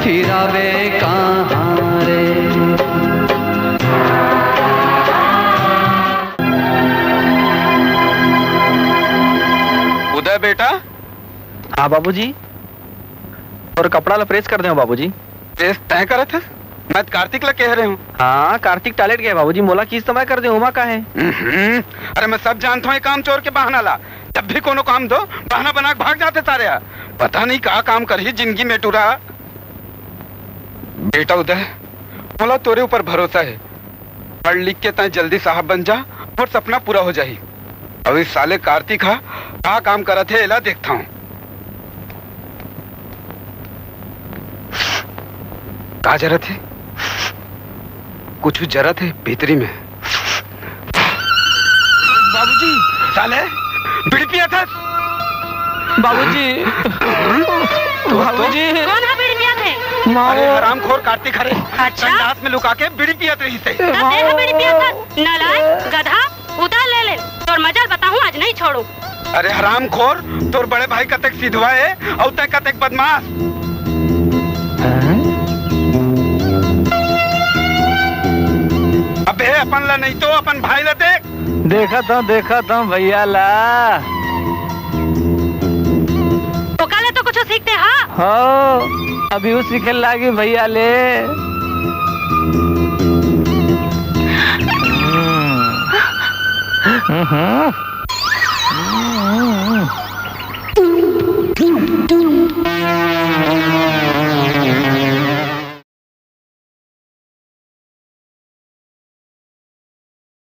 हीरा वे कहाँ रे। उदय बेटा। हाँ बाबूजी, और कपड़ा ला प्रेस कर दे बाबूजी। प्रेस तय करे थे? मैं कार्तिक ला कह रहे हूँ। हाँ कार्तिक टॉयलेट गया बाबूजी, मोला किस तो मैं कर दे उमा का है। अरे मैं सब जानता हूँ, काम चोर के बहाना ला। जब भी कोनो काम दो बहाना बना के भाग जाते सारे। पता नहीं कहाँ काम कर ही जिंदगी में टूरा। बेटा उदय, मोला तोरे ऊपर भरोसा है। पढ़ लिख के तय जल्दी साहब बन जा और सपना पूरा हो जाही। अब इस साले कार्तिक हा कहाँ काम करा थे एला देखता हूँ। कहा जरूरत है? कुछ जरूरत है भीतरी में। बाबूजी साले बीड़ी पिया था? बाबूजी बाबूजी कौन है बीड़ी पिया थे? अरे हरामखोर कार्तिक हरे। अच्छा? संडास में लुका के बीड़ी पिया रही थे। बीड़ी पिया था? नालायक गधा, उतार ले तोर मजल बताऊं, आज नहीं छोड़ू। अरे हरामखोर, तोर बड़े भाई कतक सीधवा है और तय कतक बदमाश। अबे अपन ला नहीं तो अपन भाई ला देख। देखा था भैया ला। तो काले तो कुछ सीखते हाँ? हो अभी उस सीखे लागी भैया ले।